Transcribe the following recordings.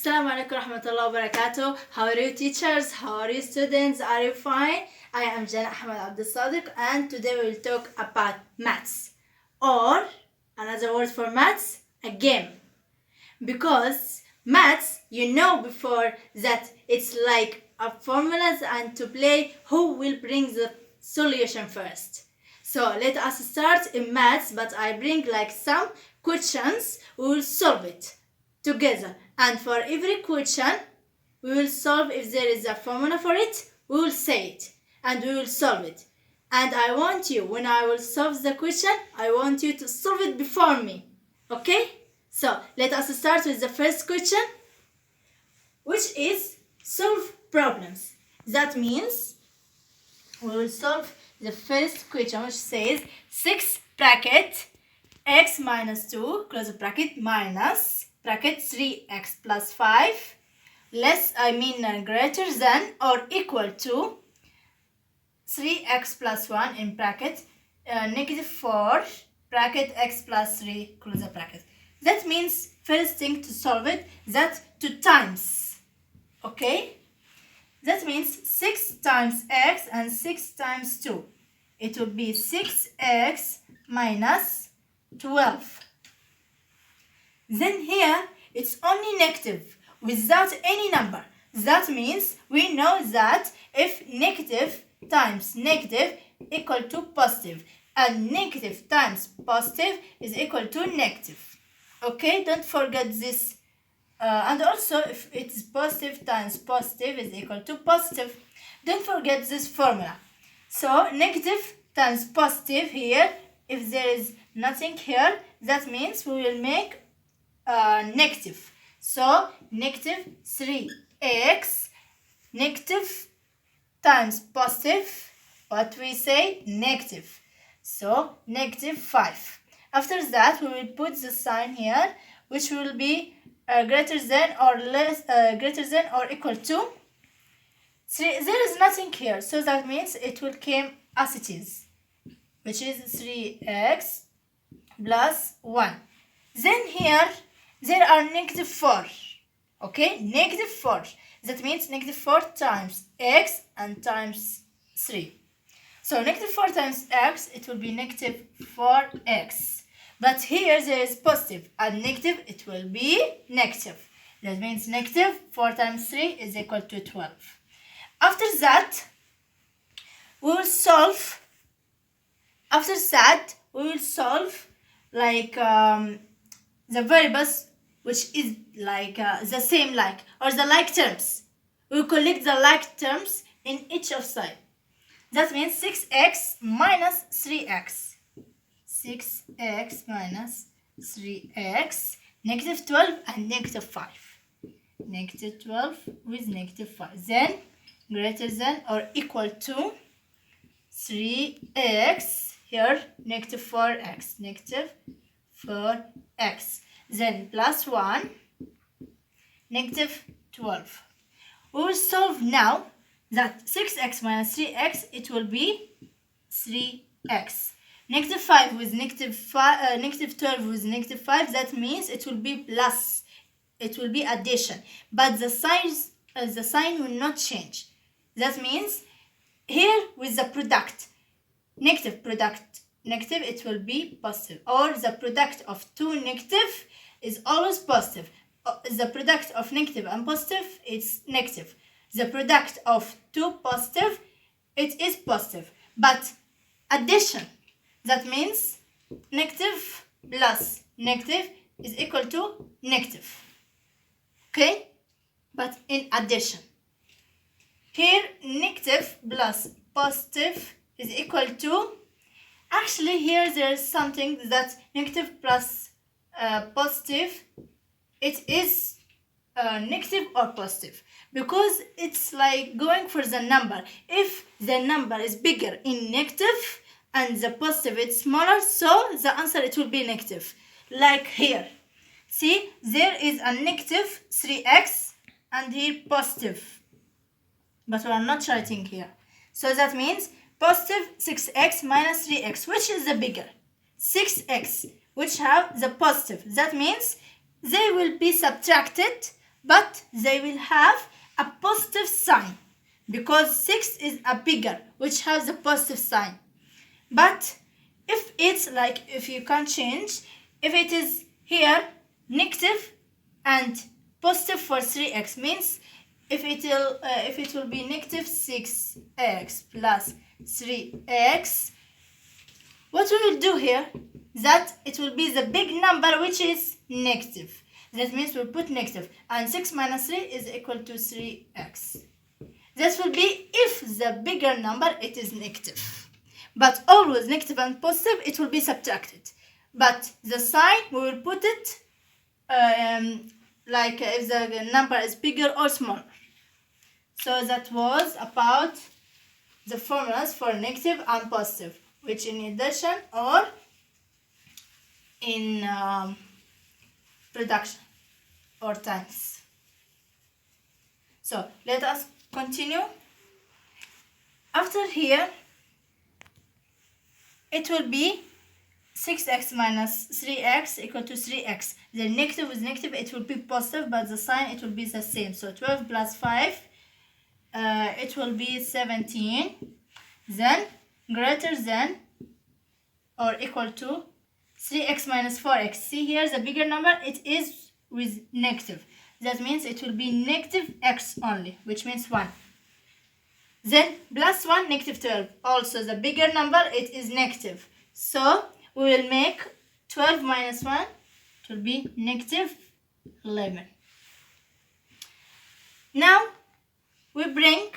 Assalamu alaikum warahmatullahi wabarakatuh. How are you teachers? How are you students? Are you fine? I am Jana Ahmed Abdul Sadiq and today we will talk about maths, or another word for maths, a game. Because maths, you know before that it's like a formulas and to play who will bring the solution first. So let us start in maths, but I bring like some questions, we will solve it together, and for every question we will solve. If there is a formula for it, we will say it and we will solve it. And I want you, when I will solve the question, I want you to solve it before me. Okay? So let us start with the first question, which is solve problems. That means we will solve the first question, which says 6 bracket x minus 2 close bracket minus bracket 3x plus 5 greater than or equal to 3x plus 1 in bracket negative 4 bracket x plus 3 close the bracket. That means first thing to solve it, that 2 times. Okay? That means 6 times x and 6 times 2. It will be 6x minus 12. Then here it's only negative without any number. That means we know that if negative times negative equal to positive and negative times positive is equal to negative. Okay, don't forget this. And also if it's positive times positive is equal to positive. Don't forget this formula. So negative times positive here, if there is nothing here, that means we will make negative. So negative 3x, negative times positive, what we say, negative. So negative 5. After that we will put the sign here, which will be greater than or less, greater than or equal to 3. There is nothing here, so that means it will come as it is, which is 3x plus 1. Then here there are negative 4. Okay, negative 4. That means negative 4 times x and times 3. So negative 4 times x, it will be negative 4x. But here there is positive and negative, it will be negative. That means negative 4 times 3 is equal to 12. After that, we will solve. After that, we will solve like the variables, which is like the same like, or the like terms. We will collect the like terms in each of side. That means 6x minus 3x. 6x minus 3x, negative 12 and negative 5. Negative 12 with negative 5. Then greater than or equal to 3x, here negative 4x, negative 4x. Then plus 1, negative 12. We will solve now that 6x minus 3x, it will be 3x. Negative 5 with negative 5, negative 12 with negative 5, that means it will be plus. It will be addition. But the sign will not change. That means here with the product, negative product, negative, it will be positive. Or the product of two negative is always positive. The product of negative and positive, it's negative. The product of two positive, it is positive. But addition, that means negative plus negative is equal to negative. Okay? But in addition. Here, negative plus positive is equal to, actually here there is something that negative plus positive, it is negative or positive, because it's like going for the number. If the number is bigger in negative and the positive is smaller, so the answer it will be negative. Like here. See, there is a negative 3x and here positive. But we are not writing here. So that means positive 6x minus 3x. Which is the bigger? 6x, which have the positive. That means they will be subtracted but they will have a positive sign because 6 is a bigger, which has a positive sign. But if it's like, if you can't change, if it is here negative and positive for 3x, means if it will be negative 6x plus 3x, what we will do here, that it will be the big number which is negative. That means we'll put negative, and 6 minus 3 is equal to 3x. This will be if the bigger number it is negative. But always negative and positive, it will be subtracted. But the sign, we will put it like if the number is bigger or smaller. So that was about the formulas for negative and positive, which in addition or in reduction or times. So let us continue. After here, it will be 6x minus 3x equal to 3x. The negative with negative, it will be positive, but the sign, it will be the same. So 12 plus 5, it will be 17. Then greater than or equal to 3x minus 4x. See here, the bigger number, it is with negative. That means it will be negative x only, which means 1. Then plus 1, negative 12. Also, the bigger number, it is negative. So, we will make 12 minus 1, it will be negative 11. Now, we bring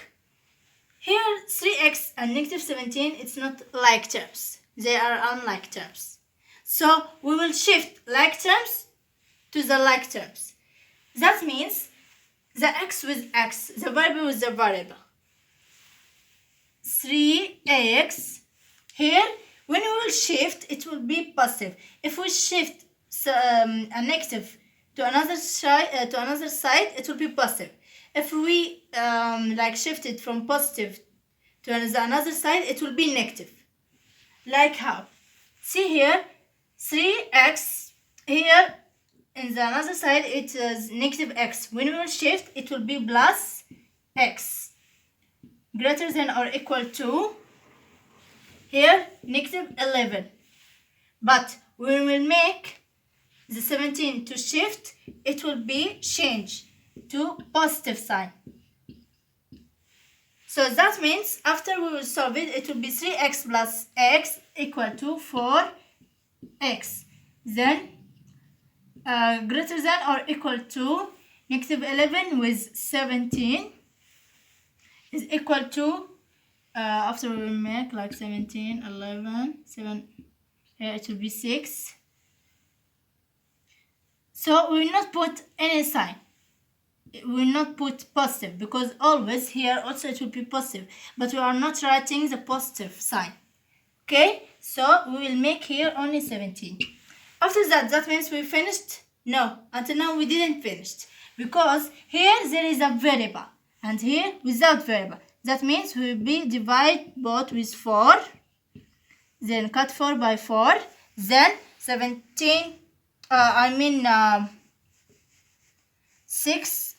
here 3x and negative 17, it's not like terms. They are unlike terms. So, we will shift like terms to the like terms. That means the x with x, the variable with the variable. 3x, here, when we will shift, it will be positive. If we shift a negative to another side, it will be positive. If we shift it from positive to another side, it will be negative. Like how? See here, 3x, here in the another side, it is negative x. When we will shift, it will be plus x. Greater than or equal to, here, negative 11. But when we will make the 17 to shift, it will be changed to positive sign. So that means after we will solve it, it will be 3x plus x equal to 4x. Then greater than or equal to negative 11 with 17 is equal to, after we will make like 17, 11, 7, it will be 6. So we will not put any sign. We will not put positive because always here also it will be positive. But we are not writing the positive sign. Okay, so we will make here only 17. After that, that means we finished? No, until now we didn't finish. Because here there is a variable and here without variable. That means we will be divide both with 4. Then cut 4 by 4. Then 6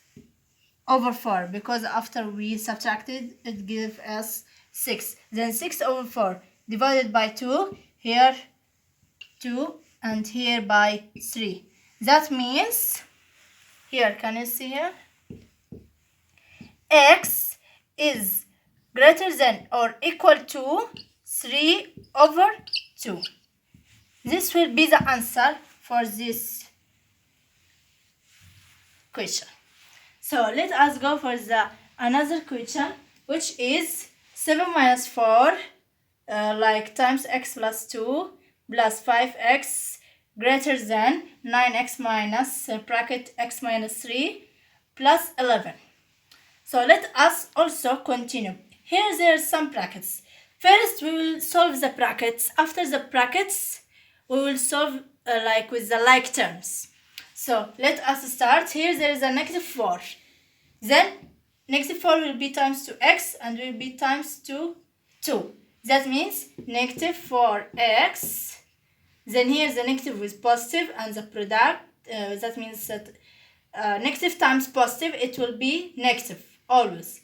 over 4. Because after we subtracted, it gives us 6. Then 6 over 4 divided by 2. Here 2 and here by 3. That means, here, can you see here? X is greater than or equal to 3 over 2. This will be the answer for this question. So let us go for the another question, which is 7 minus 4 times x plus 2 plus 5x greater than 9x minus bracket x minus 3 plus 11. So let us also continue. Here there are some brackets. First we will solve the brackets. After the brackets we will solve with the like terms. So let us start. Here there is a negative 4. Then negative 4 will be times to x and will be times to 2. That means negative 4x. Then here the negative is positive and the product, that means that negative times positive, it will be negative, always.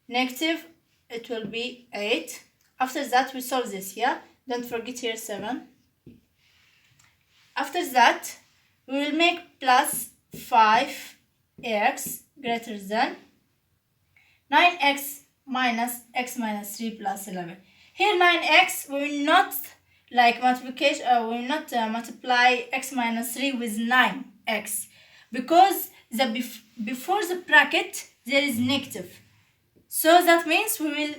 Negative, it will be 8. After that, we solve this, yeah? Don't forget here 7. After that, we will make plus 5x greater than 9x minus x minus 3 plus 11. Here 9x, we will not multiplication, we will not multiply x minus 3 with 9x, because before the bracket there is negative. So that means we will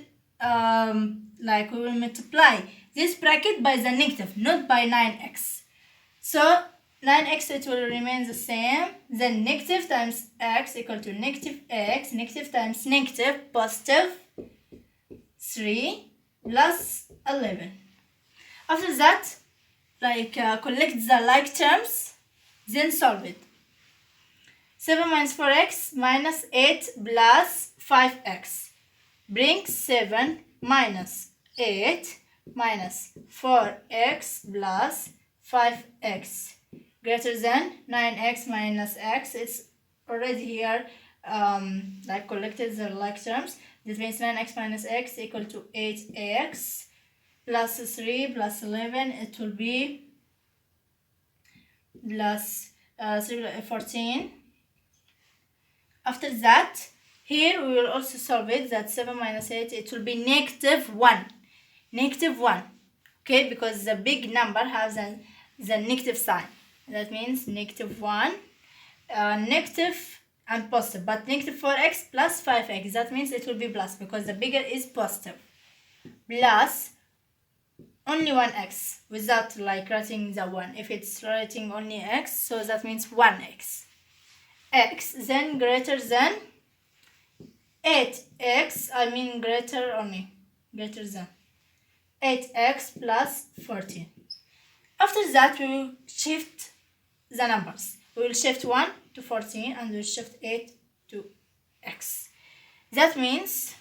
multiply this bracket by the negative, not by 9x. So 9x, it will remain the same. Then negative times x equal to negative x. Negative times negative, positive 3 plus 11. After that, collect the like terms, then solve it. 7 minus 4x minus 8 plus 5x brings 7 minus 8 minus 4x plus 5x greater than 9x minus x. It's already here collected the like terms. This means 9x minus x equal to 8x plus 3 plus 11. It will be plus 14. After that, here we will also solve it. That 7 minus 8, it will be negative 1. Negative 1. Okay, because the big number has the negative sign. That means negative 1, negative and positive. But negative 4x plus 5x, that means it will be plus, because the bigger is positive. Plus only 1x, without writing the 1. If it's writing only x, so that means 1x. X, then greater than 8x, greater than 8x plus 14. After that, we will shift the numbers. We will shift 1 to 14 and we will shift 8 to x. That means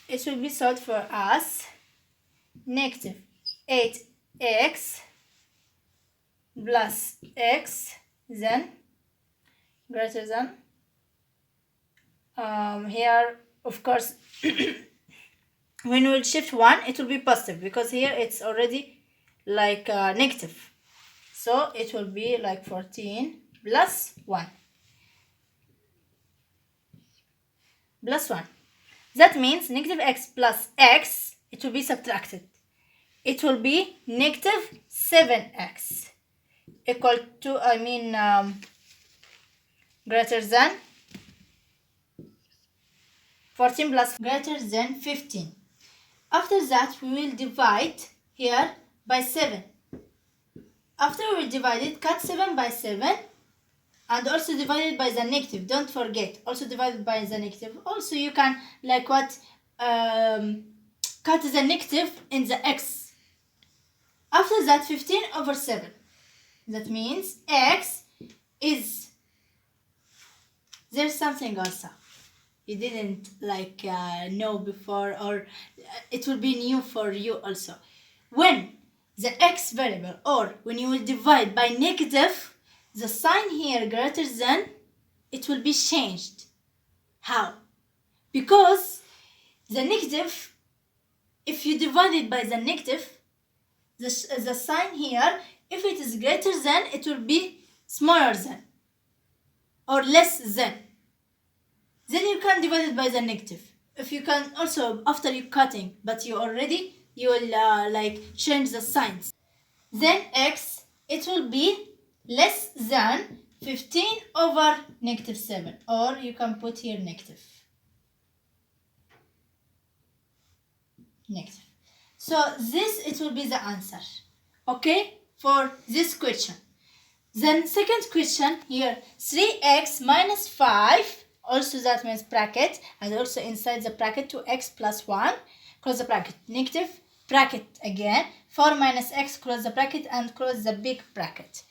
it will be solved for us negative 8x plus x, then greater than here, of course, when we will shift 1, it will be positive, because here it's already negative. So it will be 14 plus 1. Plus 1. That means negative x plus x, it will be subtracted. It will be negative 7x equal to, greater than 14 plus greater than 15. After that, we will divide here by 7. After we divide it, cut 7 by 7 and also divide it by the negative. Don't forget, also divided by the negative. Also, you can cut the negative in the x. After that, 15 over 7. That means x is, there's something also you didn't know before, or it will be new for you also. When the x variable, or when you will divide by negative, the sign here greater than, it will be changed. How? Because the negative, if you divide it by the negative, the sign here, if it is greater than, it will be smaller than or less than. Then you can divide it by the negative. If you can also, after you cutting, but you will change the signs. Then x, it will be less than 15 over negative 7, or you can put here negative. So this, it will be the answer, okay, for this question. Then second question here, 3x minus 5, also that means bracket, and also inside the bracket 2x plus 1, close the bracket, negative bracket again, 4 minus x, close the bracket and close the big bracket.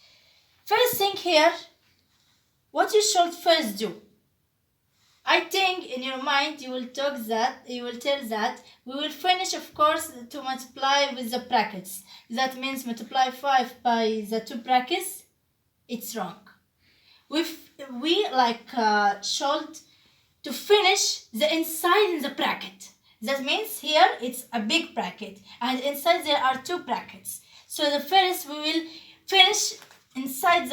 First thing here, what you should first do, I think in your mind you will tell that we will finish, of course, to multiply with the brackets. That means multiply 5 by the two brackets. It's wrong. We should to finish the inside in the bracket. That means here it's a big bracket and inside there are two brackets. So the first we will finish inside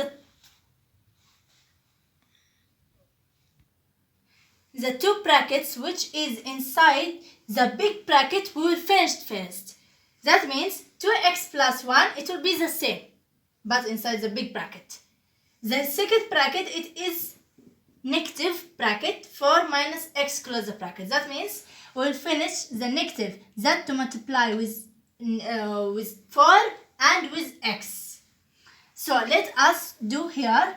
the two brackets, which is inside the big bracket, we will finish first. That means 2x plus 1, it will be the same, but inside the big bracket. The second bracket, it is negative bracket, 4 minus x close the bracket. That means we will finish the negative, that to multiply with 4 and with x. So let us do here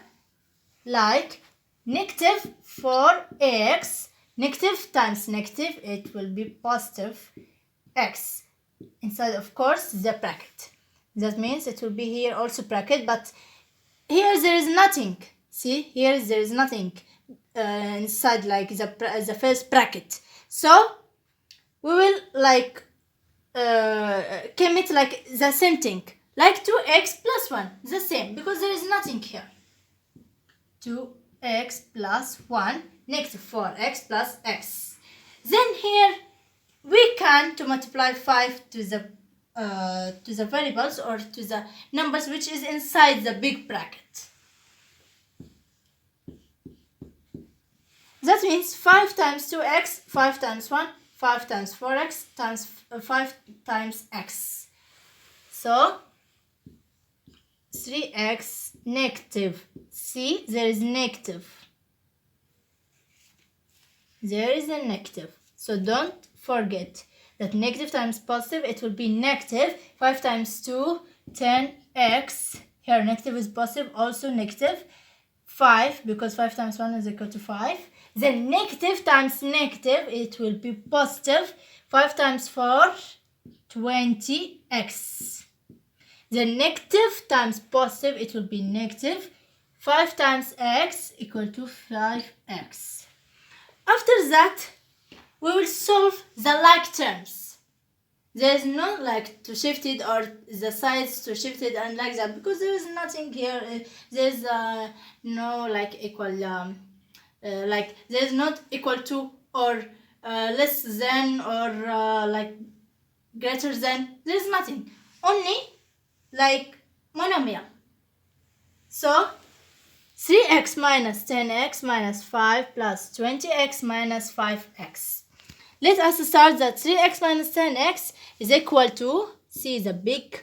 like negative 4x, negative times negative, it will be positive x inside, of course, the bracket. That means it will be here also bracket, but here there is nothing. See, here there is nothing inside like the first bracket. So we will like commit like the same thing, like 2x plus 1, the same, because there is nothing here. 2x plus 1, negative 4x plus x. Then here we can to multiply 5 to the variables or to the numbers which is inside the big bracket. That means 5 times 2x, 5 times 1, 5 times 4x times 5 times x. So 3x negative. See, there is negative. There is a negative. So don't forget that negative times positive, it will be negative. 5 times 2, 10x. Here negative is positive, also negative. 5, because 5 times 1 is equal to 5. Then negative times negative, it will be positive. 5 times 4, 20x. Then negative times positive, it will be negative. 5 times x equal to 5x. After that, we will solve the like terms. There is no like to shift it or the sides to shift it and like that, because there is nothing here. There is no like equal, like there is not equal to or less than or like greater than. There is nothing. Only like monomial. So 3x minus 10x minus 5 plus 20x minus 5x. Let us start that 3x minus 10x is equal to, see the big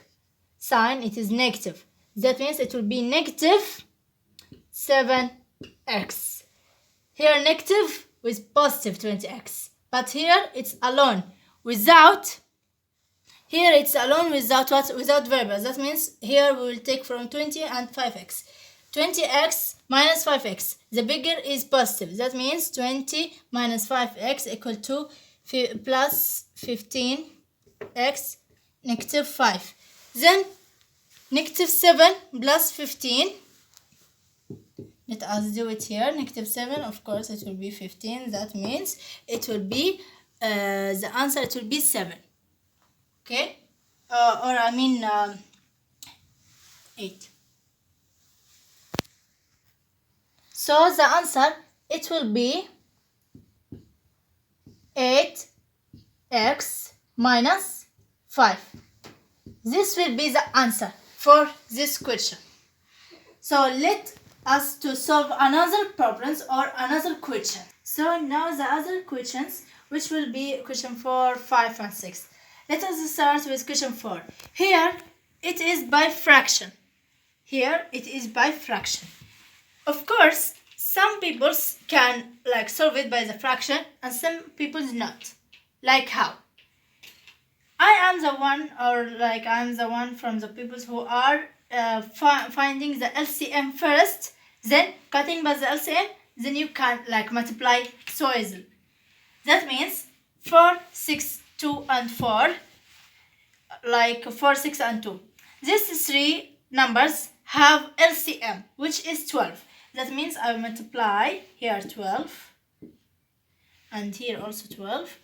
sign, it is negative. That means it will be negative 7x. Here negative with positive 20x. But here it's alone without. Here it's alone without what? Without variables. That means here we will take from 20 and 5x. 20x minus 5x. The bigger is positive. That means 20 minus 5x equal to plus 15x negative 5. Then negative 7 plus 15. Let us do it here. Negative 7, of course, it will be 15. That means it will be, the answer, it will be 7. Okay? Or I mean 8. So the answer, it will be 8x minus 5. This will be the answer for this question. So let us to solve another problems or another question. So now the other questions, which will be question 4, 5 and 6. Let us start with question 4. Here it is by fraction. Here it is by fraction. Of course, some people can like solve it by the fraction and some people not. Like how? I am the one from the people who are finding the LCM first, then cutting by the LCM, then you can like multiply so easily. That means 4, 6, 2 and 4, like 4, 6 and 2. These three numbers have LCM, which is 12. That means I will multiply here 12 and here also 12,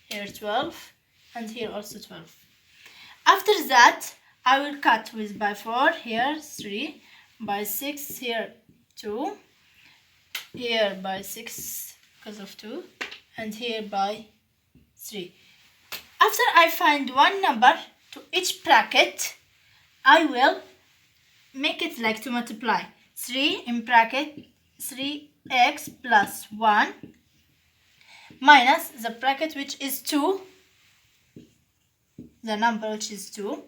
here 12, and here also 12. After that, I will cut with by 4, here 3, by 6, here 2, here by 6 because of 2, and here by 3. After I find one number to each bracket, I will make it like to multiply. 3 in bracket 3x plus 1 minus the bracket which is 2, the number which is 2,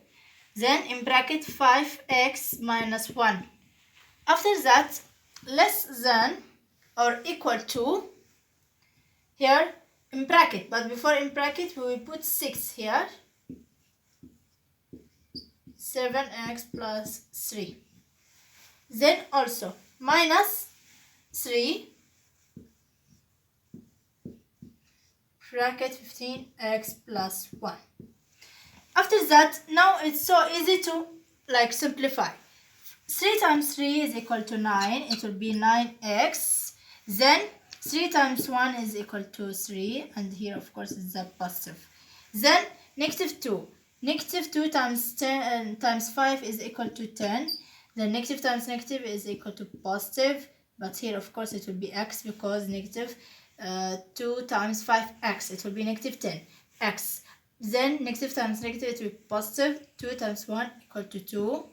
then in bracket 5x minus 1. After that, less than or equal to, here in bracket, but before in bracket we will put 6 here, 7x plus 3. Then also minus 3 bracket 15x plus 1. After that, now it's so easy to like simplify. 3 times 3 is equal to 9. It will be 9x. Then 3 times 1 is equal to 3. And here, of course, is the positive. Then negative 2. Negative 2 times 10 times 5 is equal to 10. Then negative times negative is equal to positive. But here, of course, it will be x because negative 2 times 5x. It will be negative 10x. Then negative times negative, it will be positive. 2 times 1 equal to 2.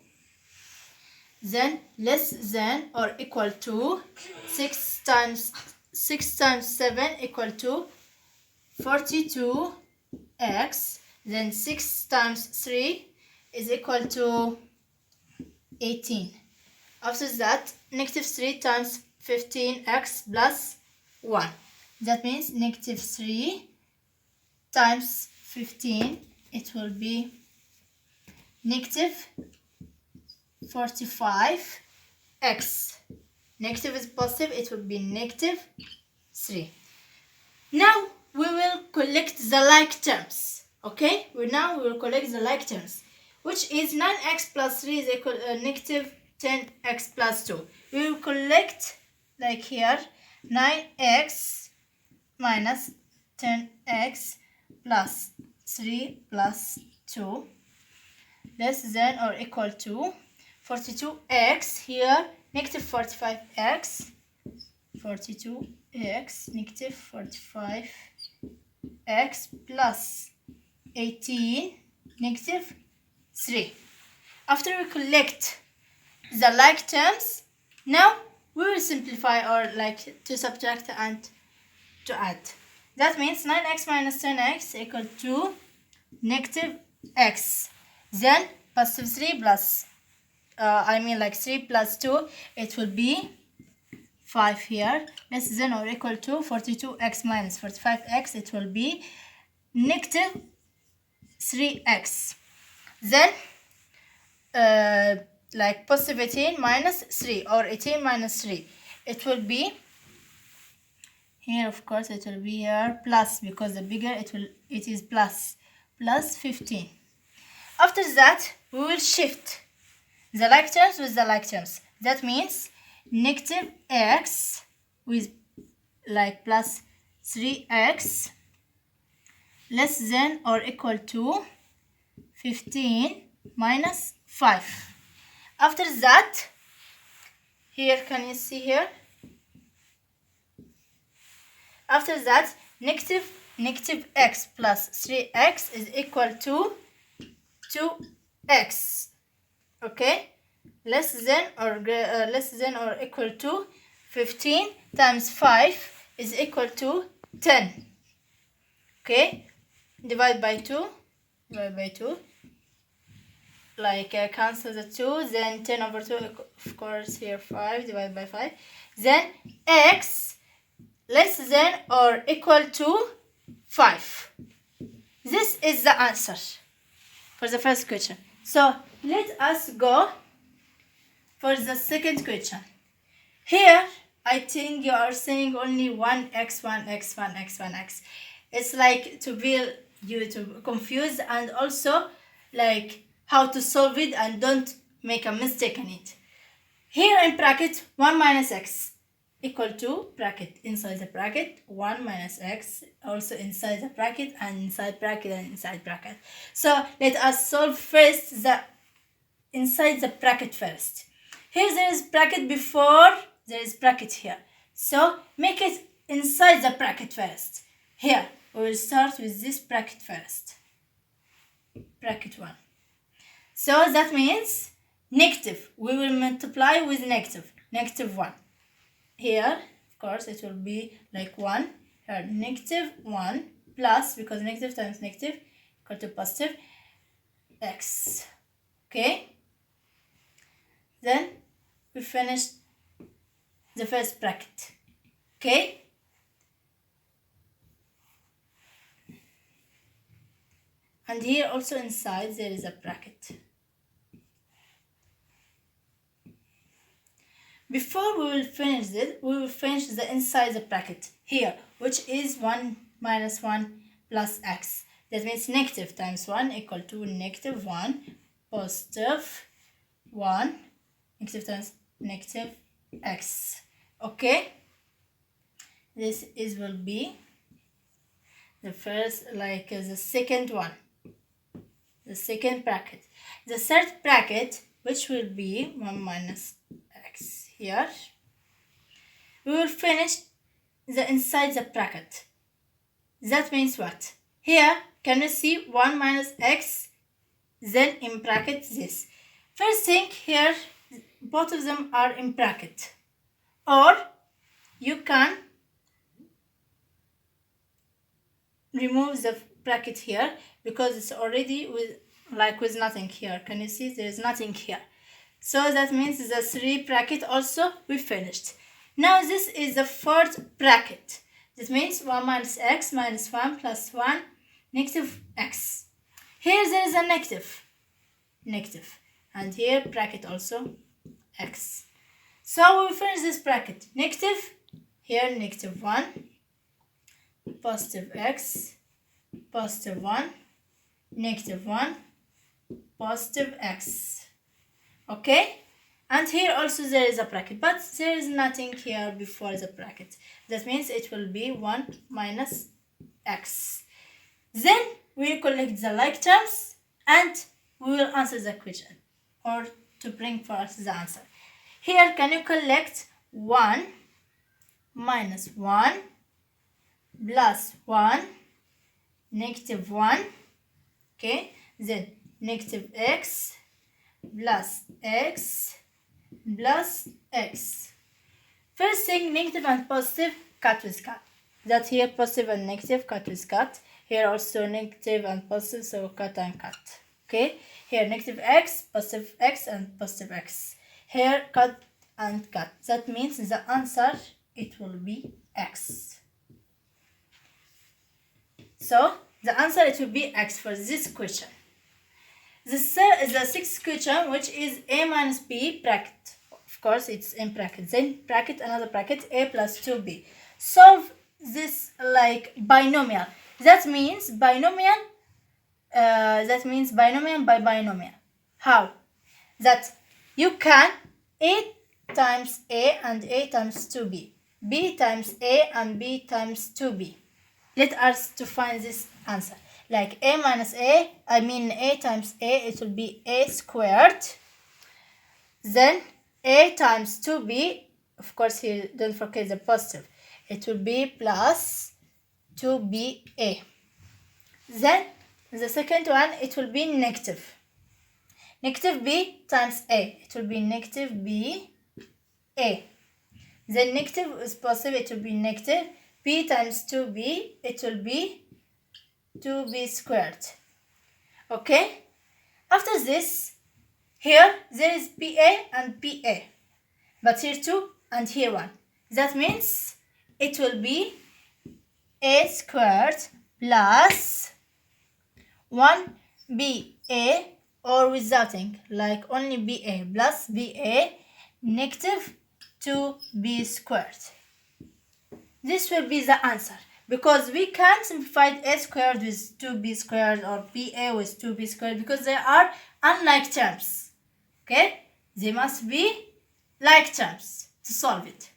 Then less than or equal to 6 times 7 equal to 42x. Then 6 times 3 is equal to 18. After that, negative 3 times 15x plus 1. That means negative 3 times 15, it will be negative 45x. Negative is positive, it will be negative 3. Now we will collect the like terms. Okay, now we will collect the like terms, which is 9x plus 3 is equal negative 10x plus 2. We will collect like here 9x minus 10x plus 3 plus 2 less than or equal to 42x, here negative 45x, 42x negative 45x plus 18 negative 3. After we collect the like terms, now we will simplify or like to subtract and to add. That means 9x minus 10x equal to negative x. Then positive 3 plus, 3 plus 2, it will be 5 here. Less than or equal to 42x minus 45x, it will be negative 3x. Then positive 18 minus 3 or 18 minus 3, it will be here, of course, it will be here plus because the bigger it is plus 15. After that, we will shift the like terms with the like terms. That means negative x with like plus 3x less than or equal to 15 minus 5. After that, here, can you see here? After that, negative x plus 3x is equal to 2x. Okay, less than or equal to 15 times 5 is equal to 10. Okay, divide by 2. Like cancel the 2, then 10 over 2, of course, here 5 divided by 5. Then x less than or equal to 5. This is the answer for the first question. So let us go for the second question. Here, I think you are saying only 1x, 1x, 1x, 1x. It's like to be you to confuse and also like how to solve it and don't make a mistake in it. Here in bracket 1 minus x. equal to bracket, inside the bracket 1 minus x, also inside the bracket and inside bracket and inside bracket. So let us solve first the inside the bracket first. Here there is bracket before, there is bracket here. So make it inside the bracket first. Here we will start with this bracket first. Bracket 1. So that means negative. We will multiply with negative. Negative 1. Here, of course, it will be like 1. Here, negative 1 plus, because negative times negative equal to positive x. Okay? Then we finish the first bracket. Okay? And here also inside there is a bracket. Before we will finish this, we will finish the inside the bracket here, which is 1 minus 1 plus x. That means negative times 1 equal to negative 1, positive 1, negative times negative x. Okay? This is will be the first, like the second one. The second bracket. The third bracket, which will be 1 minus x here. We will finish the inside the bracket. That means what? Here, can you see 1 minus x, then in bracket this. First thing here, both of them are in bracket. Or you can remove the bracket here because it's already with nothing here. Can you see? There is nothing here. So that means the 3 bracket also we finished. Now this is the fourth bracket. This means 1 minus x minus 1 plus 1 negative x. Here there is a negative. And here bracket also x. So we will finish this bracket. Negative, here negative 1, positive x, positive 1, negative 1, positive x. Okay? And here also there is a bracket, but there is nothing here before the bracket. That means it will be 1 minus x. Then we collect the like terms and we will answer the question, or to bring for us the answer. Here, can you collect 1 minus 1 plus 1 negative 1, okay, then negative x plus x plus x. First thing, negative and positive cut with cut. That here positive and negative cut with cut. Here also negative and positive, so cut and cut. Okay, here negative x, positive x and positive x. Here cut and cut. That means the answer, it will be x. So the answer, it will be x for this question. The sixth question, which is a minus b bracket. Of course, it's in bracket. Then bracket, another bracket, a plus 2b. Solve this like binomial. That means binomial. By binomial. How? That you can a times a and a times 2b. B times a and b times 2b. Let us to find this answer. Like a minus a, a times a, it will be a squared. Then a times 2b, of course here don't forget the positive. It will be plus 2ba. Then the second one, it will be negative. Negative b times a, it will be negative b a. Then negative is positive, it will be negative. B times 2b, it will be 2b squared. Okay? After this, here there is ba and ba. But here 2 and here 1. That means it will be a squared plus 1ba, or without like only ba plus ba negative 2b squared. This will be the answer, because we can't simplify a squared with 2b squared or ba with 2b squared, because they are unlike terms. Okay? They must be like terms to solve it.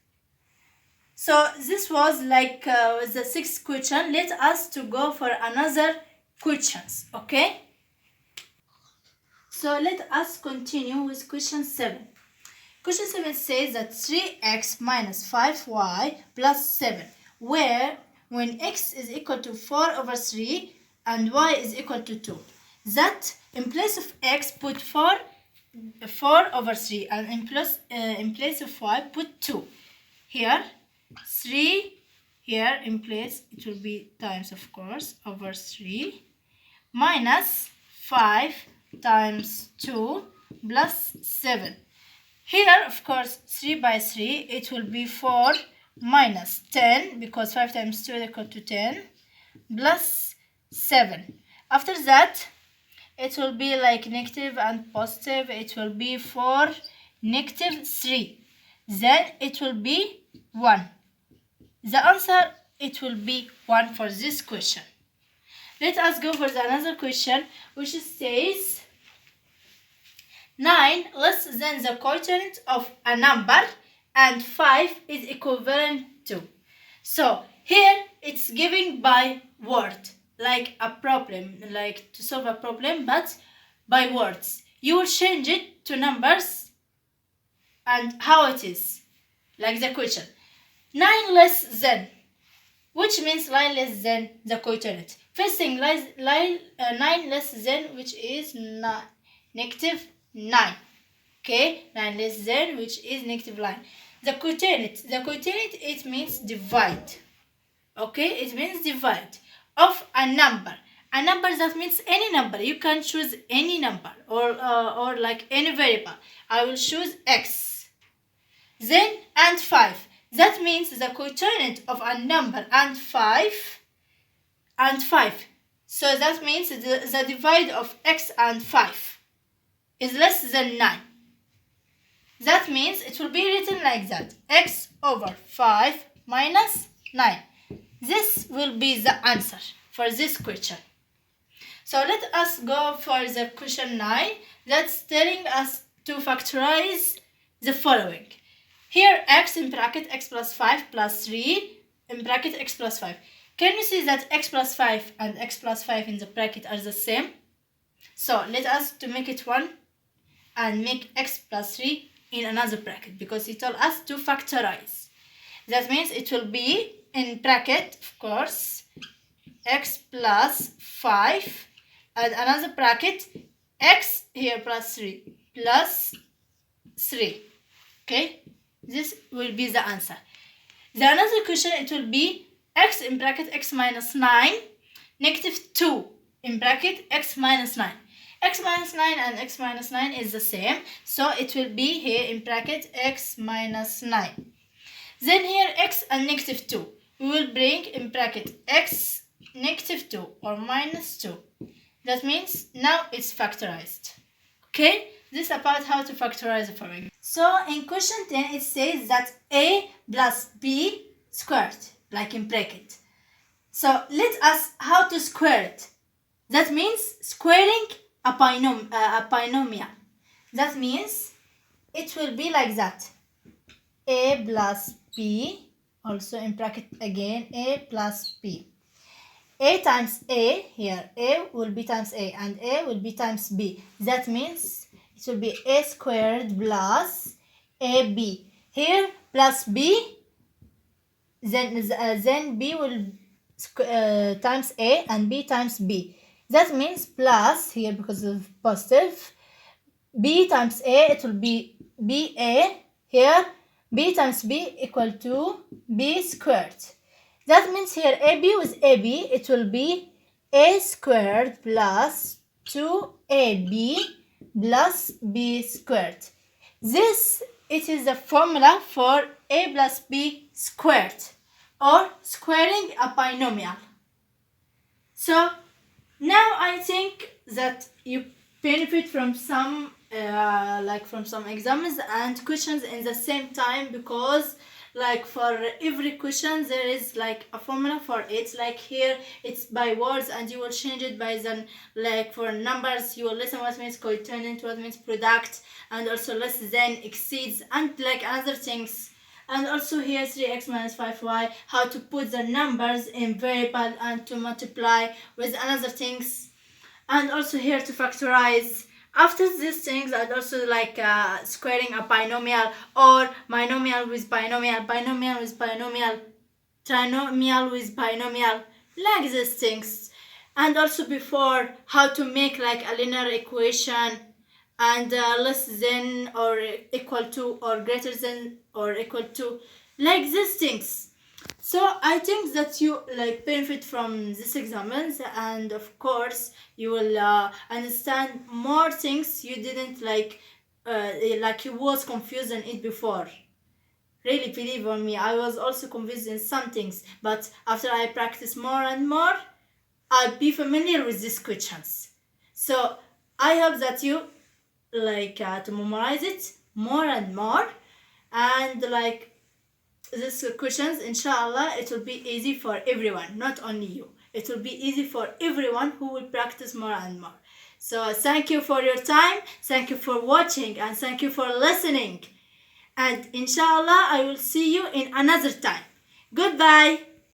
So this was like the sixth question. Let us to go for another questions, okay? So let us continue with question 7. Question 7 says that 3x minus 5y plus 7, where when x is equal to 4 over 3 and y is equal to 2, that in place of x put 4 over 3 and in place of y put 2. Here 3, here in place it will be times, of course, over 3 minus 5 times 2 plus 7. Here, of course, 3 by 3, it will be 4 minus 10, because 5 times 2 is equal to 10, plus 7. After that, it will be like negative and positive. It will be 4, negative 3. Then it will be 1. The answer, it will be 1 for this question. Let us go for the another question, which says 9 less than the quotient of a number and 5 is equivalent to. So here it's given by word, like a problem, like to solve a problem, but by words. You will change it to numbers and how it is, like the question. 9 less than, which means 9 less than the quotient. First thing, 9 less than, which is negative 9. Okay, 9 less than, which is negative 9. The quotient, it means divide. Okay, it means divide of a number. A number, that means any number. You can choose any number or like any variable. I will choose x. Then and 5. That means the quotient of a number and 5 and 5. So that means the divide of x and 5 is less than 9. That means it will be written like that. X over 5 minus 9. This will be the answer for this question. So let us go for the question 9. That's telling us to factorize the following. Here x in bracket x plus 5 plus 3 in bracket x plus 5. Can you see that x plus 5 and x plus 5 in the bracket are the same? So let us to make it 1 and make x plus 3 in another bracket, because he told us to factorize. That means it will be in bracket, of course, x plus 5 and another bracket x here plus 3 plus 3. Okay, this will be the answer. The another question, it will be x in bracket x minus 9 negative 2 in bracket x minus 9. X minus 9 and x minus 9 is the same, so it will be here in bracket x minus 9. Then here x and negative 2. We will bring in bracket x negative 2 or minus 2. That means now it's factorized. Okay, this is about how to factorize the following. So in question 10, it says that a plus b squared, like in bracket. So let us how to square it. That means squaring a binomial. That means it will be like that. A plus b, also in bracket again, a plus b. A times a, here a will be times a and a will be times b. That means it will be a squared plus ab. Here plus b, then b will times a and b times b. That means plus here, because of positive, b times a, it will be ba. Here b times b equal to b squared. That means here ab with ab, it will be a squared plus 2ab plus b squared. This, it is the formula for a plus b squared, or squaring a binomial. So now I think that you benefit from some from some exams and questions in the same time, because like for every question there is like a formula for it. Like here it's by words and you will change it by the, like for numbers you will listen what means quotient, what means product, and also less than, exceeds, and like other things And also here 3x minus 5y, how to put the numbers in variable and to multiply with another things. And also here to factorize. After these things, I'd also like squaring a binomial or binomial with binomial, binomial with binomial, trinomial with binomial, like these things. And also before, how to make like a linear equation and less than or equal to or greater than or equal to, like these things. So I think that you like benefit from these examples, and of course you will understand more things you didn't like you was confused in it before. Really believe on me, I was also confused in some things, but after I practice more and more, I'll be familiar with these questions. So I hope that you like to memorize it more and more, and like these questions, inshallah, it will be easy for everyone, not only you. It will be easy for everyone who will practice more and more. So thank you for your time, thank you for watching, and thank you for listening. And inshallah, I will see you in another time. Goodbye.